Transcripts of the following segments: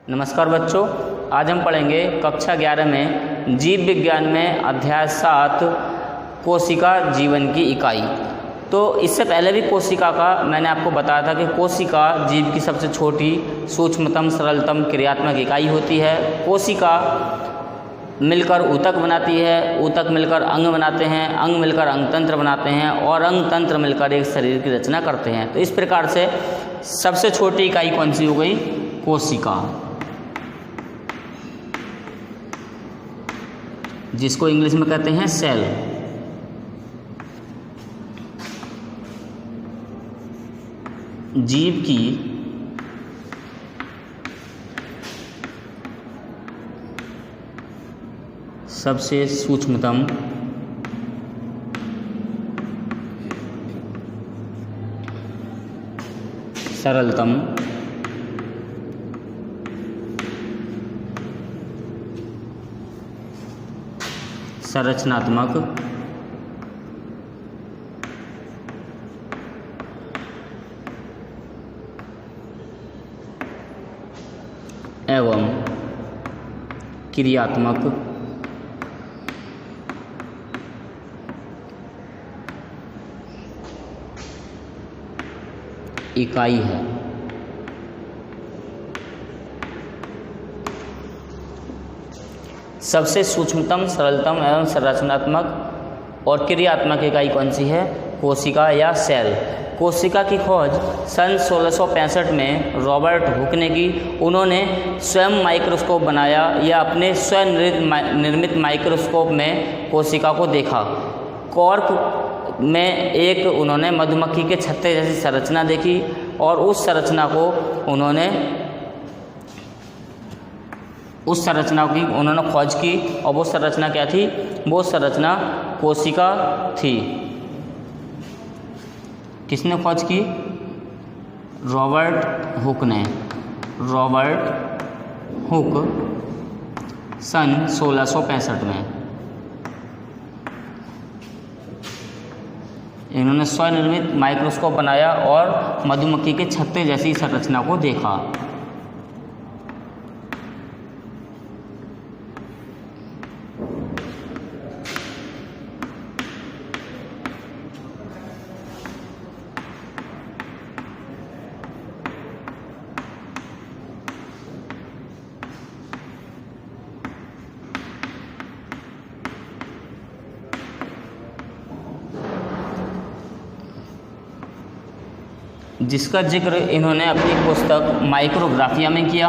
नमस्कार बच्चों, आज हम पढ़ेंगे कक्षा 11 में जीव विज्ञान में अध्याय 7 कोशिका जीवन की इकाई। तो इससे पहले भी कोशिका का मैंने आपको बताया था कि कोशिका जीव की सबसे छोटी, सूक्ष्मतम, सरलतम क्रियात्मक इकाई होती है। कोशिका मिलकर ऊतक बनाती है, ऊतक मिलकर अंग बनाते हैं, अंग मिलकर अंगतंत्र बनाते हैं और अंगतंत्र मिलकर एक शरीर की रचना करते हैं। तो इस प्रकार से सबसे छोटी इकाई कौन सी हो गई? कोशिका, जिसको इंग्लिश में कहते हैं सेल। जीव की सबसे सूक्ष्मतम, सरलतम, संरचनात्मक, एवं क्रियात्मक इकाई है। सबसे सूक्ष्मतम, सरलतम एवं संरचनात्मक और क्रियात्मक इकाई कौन सी है? कोशिका या सेल। कोशिका की खोज सन 1665 में रॉबर्ट हुक ने की। उन्होंने स्वयं माइक्रोस्कोप बनाया या अपने स्वयं निर्मित माइक्रोस्कोप में कोशिका को देखा। कॉर्क में एक उन्होंने मधुमक्खी के छत्ते जैसी संरचना देखी और उस संरचना की उन्होंने खोज की। और वो संरचना क्या थी? वो संरचना कोशिका थी। किसने खोज की? रॉबर्ट हुक ने। रॉबर्ट हुक सन 1665 में इन्होंने स्वनिर्मित माइक्रोस्कोप बनाया और मधुमक्खी के छत्ते जैसी संरचना को देखा। जिसका जिक्र इन्होंने अपनी पुस्तक माइक्रोग्राफिया में किया।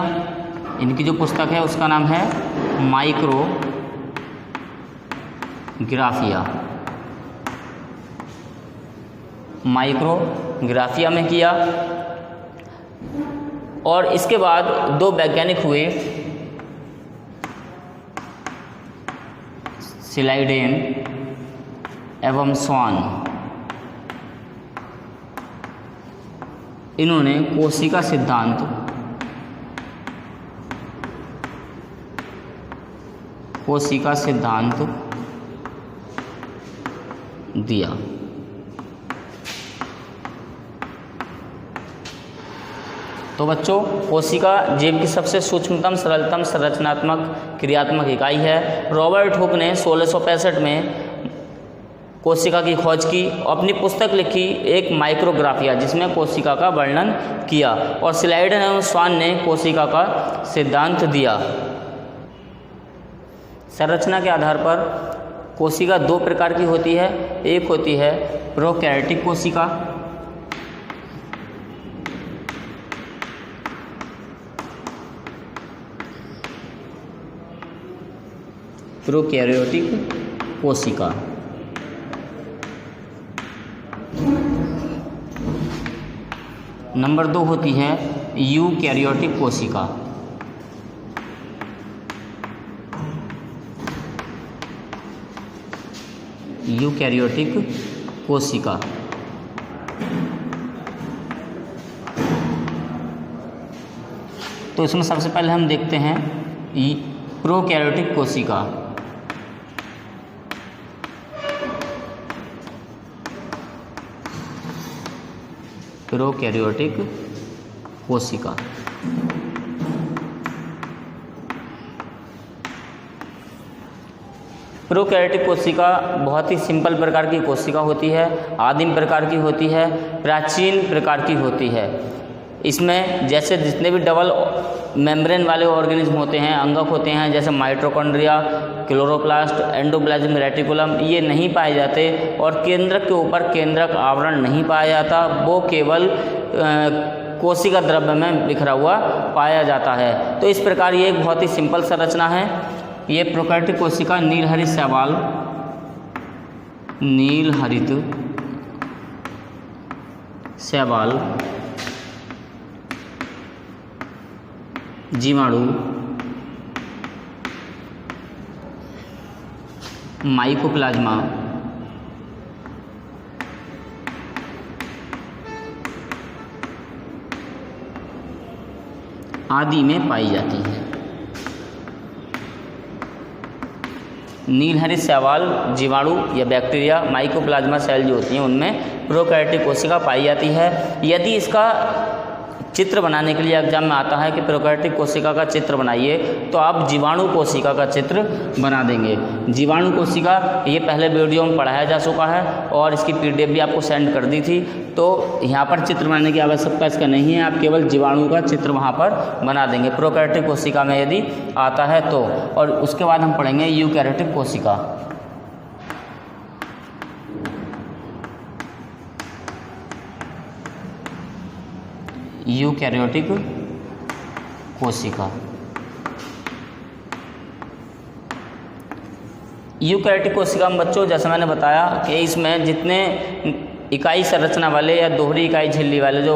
इनकी जो पुस्तक है उसका नाम है माइक्रोग्राफिया। माइक्रोग्राफिया में किया। और इसके बाद दो वैज्ञानिक हुए, स्लाइडेन एवं स्वान। इन्होंने कोशिका सिद्धांत दिया। तो बच्चों, कोशिका जीव की सबसे सूक्ष्मतम, सरलतम, संरचनात्मक, क्रियात्मक इकाई है। रॉबर्ट हुक ने 1665 में कोशिका की खोज की, अपनी पुस्तक लिखी एक माइक्रोग्राफिया, जिसमें कोशिका का वर्णन किया। और स्लाइडेन एवं स्वान ने कोशिका का सिद्धांत दिया। संरचना के आधार पर कोशिका दो प्रकार की होती है। एक होती है प्रोकैरियोटिक कोशिका, नंबर 2 होती है यूकैरियोटिक कोशिका। यूकैरियोटिक कोशिका तो इसमें सबसे पहले हम देखते हैं प्रोकैरियोटिक कोशिका। प्रोकैरियोटिक कोशिका। प्रोकैरियोटिक कोशिका बहुत ही सिंपल प्रकार की कोशिका होती है, आदिम प्रकार की होती है, प्राचीन प्रकार की होती है। इसमें जैसे जितने भी डबल मेम्ब्रेन वाले ऑर्गेनिज्म होते हैं, अंगक होते हैं, जैसे माइटोकॉन्ड्रिया, क्लोरोप्लास्ट, एंडोप्लाज्मिक रेटिकुलम, ये नहीं पाए जाते और केंद्रक के ऊपर केंद्रक आवरण नहीं पाया जाता, वो केवल कोशिका द्रव्य में बिखरा हुआ पाया जाता है। तो इस प्रकार ये एक बहुत ही सिंपल संरचना है। ये प्रोकैरियोटिक कोशिका नीलहरित शैवाल, नीलहरित शैवाल, जीवाणु, माइकोप्लाज्मा, आदि में पाई जाती है। नीलहरित शैवाल, जीवाणु या बैक्टीरिया, माइकोप्लाज्मा सेल जो होती हैं उनमें प्रोकैरियोटिक कोशिका पाई जाती है। यदि इसका चित्र बनाने के लिए एग्जाम में आता है कि प्रोकैरियोटिक कोशिका का चित्र बनाइए, तो आप जीवाणु कोशिका का चित्र बना देंगे। जीवाणु कोशिका ये पहले वीडियो में पढ़ाया जा चुका है और इसकी PDF भी आपको सेंड कर दी थी, तो यहाँ पर चित्र बनाने की आवश्यकता इसका नहीं है, आप केवल जीवाणु का चित्र वहाँ पर बना देंगे प्रोकैरियोटिक कोशिका में यदि आता है तो। और उसके बाद हम पढ़ेंगे यूकैरियोटिक कोशिका। यूकैरियोटिक कोशिका। यूकैरियोटिक कोशिका में बच्चों जैसे मैंने बताया कि इसमें जितने इकाई संरचना वाले या दोहरी इकाई झिल्ली वाले जो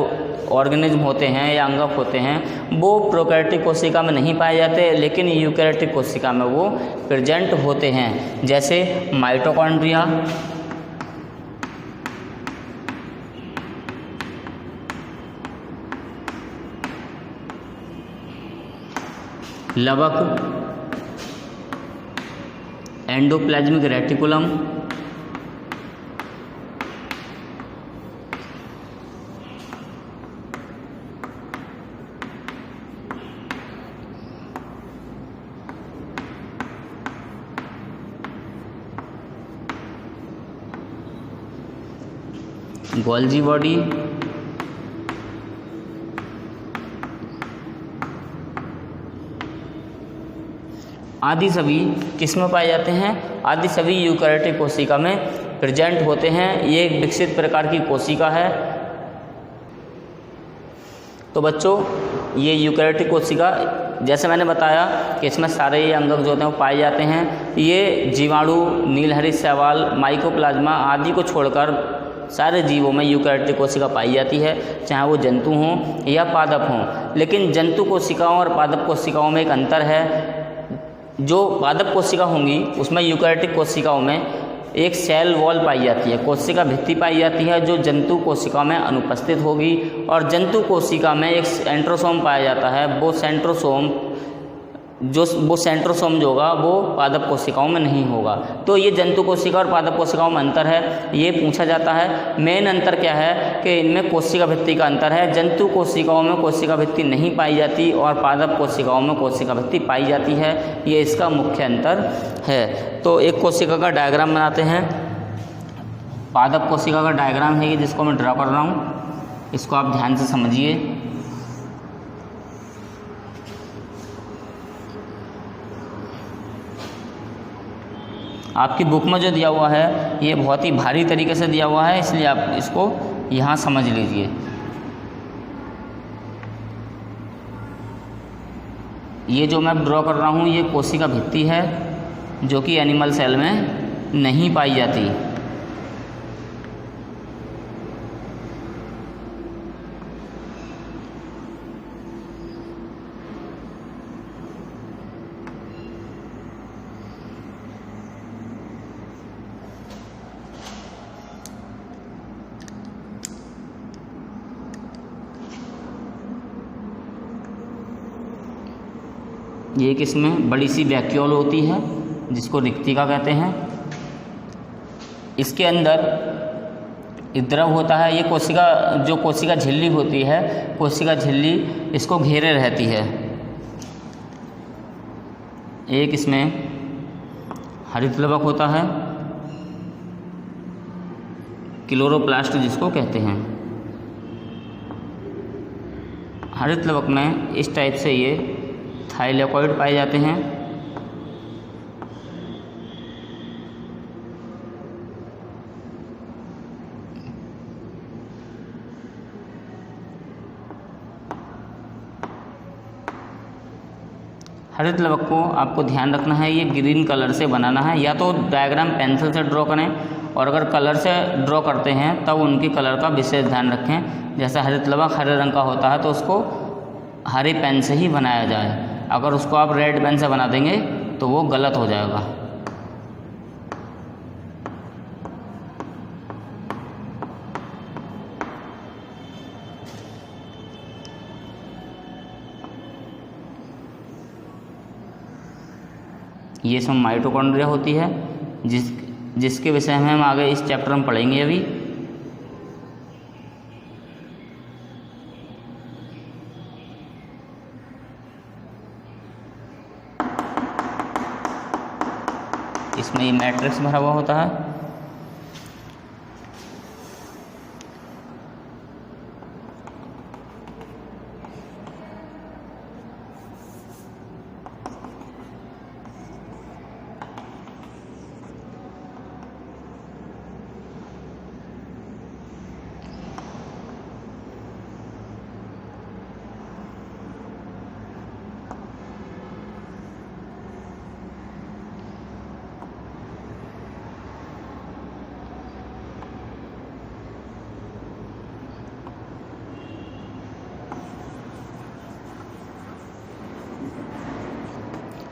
ऑर्गेनिज्म होते हैं या अंगक होते हैं वो प्रोकैरियोटिक कोशिका में नहीं पाए जाते, लेकिन यूकैरियोटिक कोशिका में वो प्रेजेंट होते हैं। जैसे माइटोकॉन्ड्रिया, लवक, एंडोप्लाज्मिक रेटिकुलम, गोल्जी बॉडी, आदि सभी किस में पाए जाते हैं? आदि सभी यूकैरियोटिक कोशिका में प्रेजेंट होते हैं। ये एक विकसित प्रकार की कोशिका है। तो बच्चों ये यूकैरियोटिक कोशिका जैसे मैंने बताया कि इसमें सारे ये अंगक जो होते हैं वो पाए जाते हैं। ये जीवाणु, नीलहरित शैवाल, माइकोप्लाज्मा आदि को छोड़कर सारे जीवों में यूकैरियोटिक कोशिका पाई जाती है, चाहे वो जंतु हों या पादप हों। लेकिन जंतु कोशिकाओं और पादप कोशिकाओं में एक अंतर है। जो पादप कोशिका होंगी उसमें यूकैरियोटिक कोशिकाओं में एक सेल वॉल पाई जाती है, कोशिका भित्ति पाई जाती है, जो जंतु कोशिका में अनुपस्थित होगी। और जंतु कोशिका में एक सेंट्रोसोम पाया जाता है। वो सेंट्रोसोम जो होगा वो पादप कोशिकाओं में नहीं होगा। तो ये जंतु कोशिका और पादप कोशिकाओं में अंतर है, ये पूछा जाता है। मेन अंतर क्या है कि इनमें कोशिका भित्ति का अंतर है। जंतु कोशिकाओं में कोशिका भित्ति नहीं पाई जाती और पादप कोशिकाओं में कोशिका भित्ति पाई जाती है। ये इसका मुख्य अंतर है। तो एक कोशिका का डायग्राम बनाते हैं। पादप कोशिका का डायग्राम है ये, जिसको मैं ड्रा कर रहा हूँ, इसको आप ध्यान से समझिए। आपकी बुक में जो दिया हुआ है ये बहुत ही भारी तरीके से दिया हुआ है, इसलिए आप इसको यहाँ समझ लीजिए। ये जो मैं ड्रॉ कर रहा हूँ ये कोशिका भित्ति है, जो कि एनिमल सेल में नहीं पाई जाती। ये एक इसमें बड़ी सी वैक्यूल होती है जिसको रिक्तिका कहते हैं। इसके अंदर द्रव होता है। ये कोशिका झिल्ली होती है, कोशिका झिल्ली इसको घेरे रहती है। एक इसमें हरित लवक होता है, क्लोरोप्लास्ट जिसको कहते हैं। हरित लवक में इस टाइप से ये थाइलेकॉइड पाए जाते हैं। हरित लवक को आपको ध्यान रखना है, ये ग्रीन कलर से बनाना है, या तो डायग्राम पेंसिल से ड्रॉ करें, और अगर कलर से ड्रॉ करते हैं तब उनकी कलर का विशेष ध्यान रखें। जैसे हरित लवक हरे रंग का होता है तो उसको हरे पेन से ही बनाया जाए, अगर उसको आप रेड पेन से बना देंगे तो वो गलत हो जाएगा। ये सब माइटोकॉन्ड्रिया होती है, जिसके विषय में हम आगे इस चैप्टर में पढ़ेंगे अभी। इसमें ये मैट्रिक्स भरा हुआ होता है।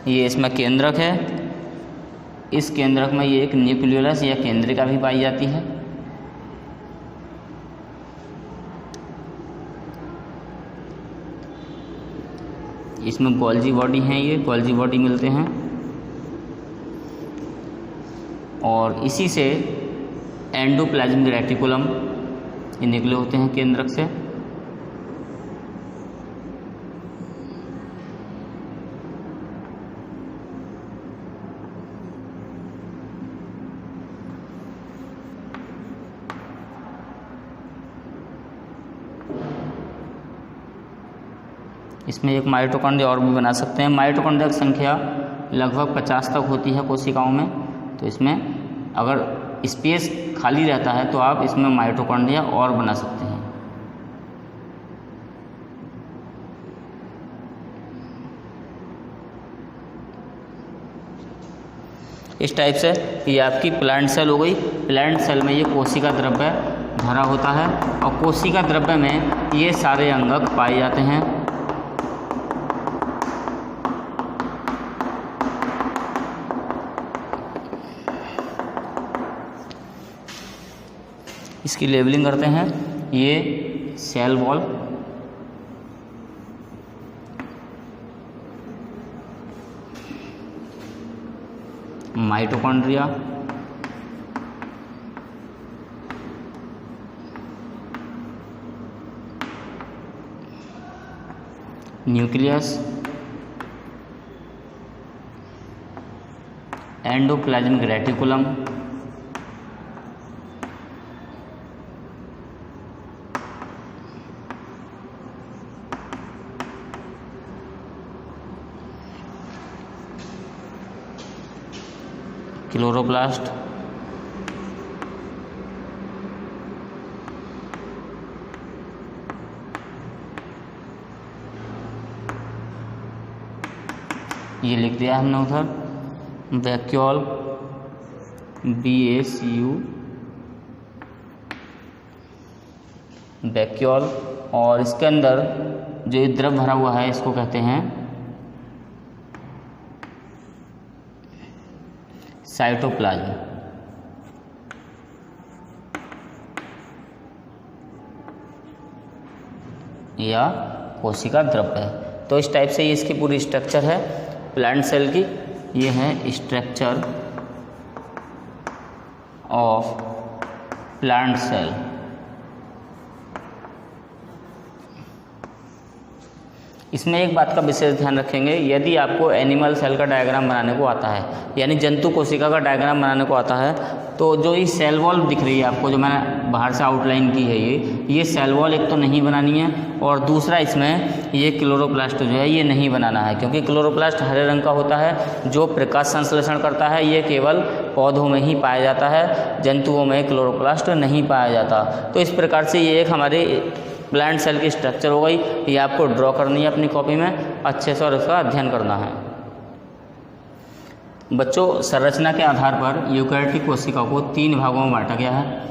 ये इसमें केंद्रक है, इस केंद्रक में ये एक न्यूक्लियस या केंद्रिका भी पाई जाती है। इसमें गोल्जी बॉडी हैं, ये गोल्जी बॉडी मिलते हैं, और इसी से एंडोप्लाज्मिक रेटिकुलम ये निकले होते हैं केंद्रक से। इसमें एक माइटोकॉन्ड्रिया और भी बना सकते हैं। माइटोकॉन्ड्रिया की संख्या लगभग 50 तक होती है कोशिकाओं में, तो इसमें अगर स्पेस खाली रहता है तो आप इसमें माइटोकॉन्ड्रिया और बना सकते हैं। इस टाइप से ये आपकी प्लांट सेल हो गई। प्लांट सेल में ये कोशिका द्रव्य भरा होता है, और कोशिका द्रव्य में ये सारे अंगक पाए जाते हैं। इसकी लेबलिंग करते हैं। ये cell wall, mitochondria, nucleus, endoplasmic reticulum, chloroplast, ये लिख दिया हमने उधर, वैक्यूल, BACU, वैक्यूल, और इसके अंदर जो ये द्रव भरा हुआ है इसको कहते हैं साइटोप्लाज्म या कोशिका द्रव्य। तो इस टाइप से ये इसकी पूरी स्ट्रक्चर है प्लांट सेल की। ये है स्ट्रक्चर ऑफ प्लांट सेल। इसमें एक बात का विशेष ध्यान रखेंगे, यदि आपको एनिमल सेल का डायग्राम बनाने को आता है, यानी जंतु कोशिका का डायग्राम बनाने को आता है, तो जो ये सेल वॉल दिख रही है आपको, जो मैंने बाहर से आउटलाइन की है, ये सेल वॉल एक तो नहीं बनानी है, और दूसरा इसमें ये क्लोरोप्लास्ट जो है ये नहीं बनाना है, क्योंकि क्लोरोप्लास्ट हरे रंग का होता है जो प्रकाश संश्लेषण करता है। ये केवल पौधों में ही पाया जाता है, जंतुओं में क्लोरोप्लास्ट नहीं पाया जाता। तो इस प्रकार से ये एक हमारे प्लांट सेल की स्ट्रक्चर हो गई, ये आपको ड्रॉ करनी है अपनी कॉपी में अच्छे से और इसका अध्ययन करना है। बच्चों, संरचना के आधार पर यूकैरियोटिक कोशिका को 3 भागों में बांटा गया है,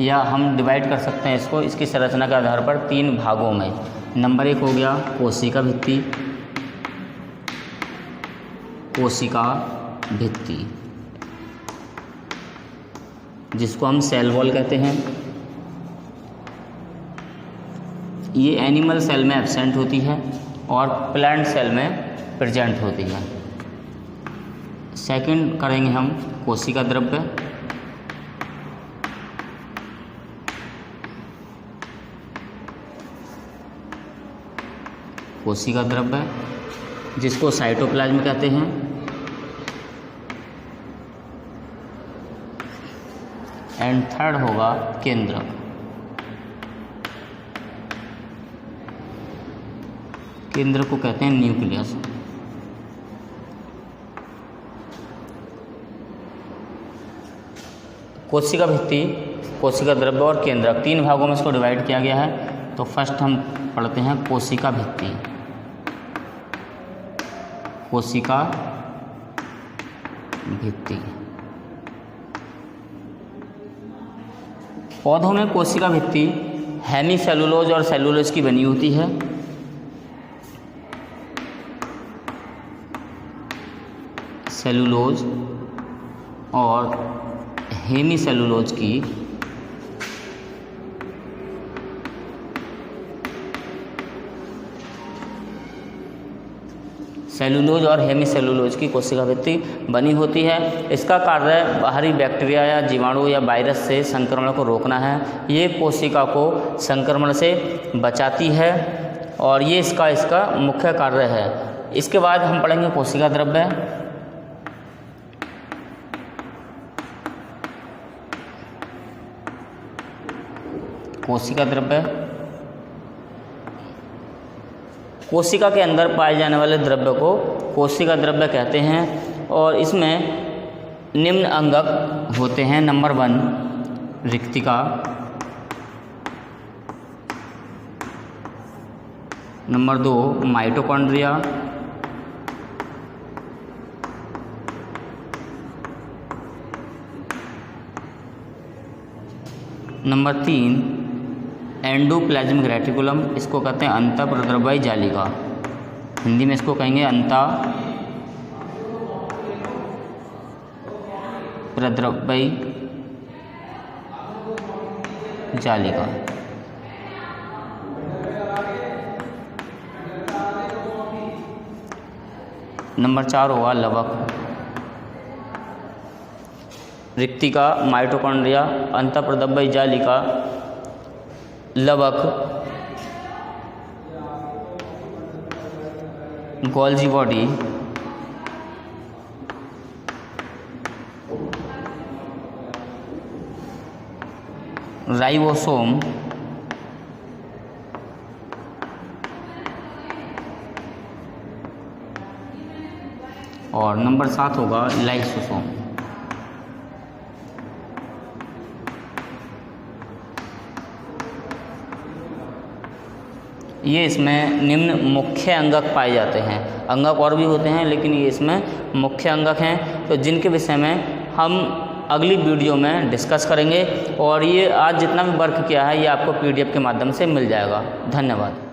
या हम डिवाइड कर सकते हैं इसको इसकी संरचना के आधार पर 3 भागों में। नंबर 1 हो गया कोशिका भित्ति, कोशिका भित्ति जिसको हम सेल वॉल कहते हैं। ये एनिमल सेल में एब्सेंट होती है और प्लांट सेल में प्रेजेंट होती है। सेकंड करेंगे हम कोशिका द्रव्य, कोशिका द्रव्य जिसको साइटोप्लाज्म कहते हैं। एंड थर्ड होगा केंद्रक। केंद्र को कहते हैं न्यूक्लियस। कोशिका भित्ति, कोशिका द्रव्य और केंद्रक 3 भागों में इसको डिवाइड किया गया है। तो फर्स्ट हम पढ़ते हैं कोशिका भित्ति। कोशिका भित्ति, पौधों में कोशिका भित्ति हेमीसेलुलोज और सेलुलोज की बनी होती है। सेलुलोज और हेमीसेलुलोज की सेलुलोज और हेमीसेलुलोज की कोशिका भित्ति बनी होती है। इसका कार्य बाहरी बैक्टीरिया या जीवाणु या वायरस से संक्रमण को रोकना है। ये कोशिका को संक्रमण से बचाती है और ये इसका मुख्य कार्य है। इसके बाद हम पढ़ेंगे कोशिका द्रव्य। कोशिका द्रव्य, कोशिका के अंदर पाए जाने वाले द्रव्य को कोशिका द्रव्य कहते हैं और इसमें निम्न अंगक होते हैं। नंबर 1 रिक्तिका, number 2 mitochondria, number 3 endoplasmic reticulum, इसको कहते हैं अंतःप्रद्रव्यी जालिका। हिंदी में इसको कहेंगे अंतःप्रद्रव्यी जालिका। नंबर 4 होगा लवक। रिक्तिका, माइटोकॉन्ड्रिया, अंतःप्रद्रव्यी जालिका, लवक, गोल्जी बॉडी, राइबोसोम, और नंबर 7 होगा लाइसोसोम। ये इसमें निम्न मुख्य अंगक पाए जाते हैं। अंगक और भी होते हैं लेकिन ये इसमें मुख्य अंगक हैं, तो जिनके विषय में हम अगली वीडियो में डिस्कस करेंगे। और ये आज जितना भी वर्क किया है ये आपको PDF के माध्यम से मिल जाएगा। धन्यवाद।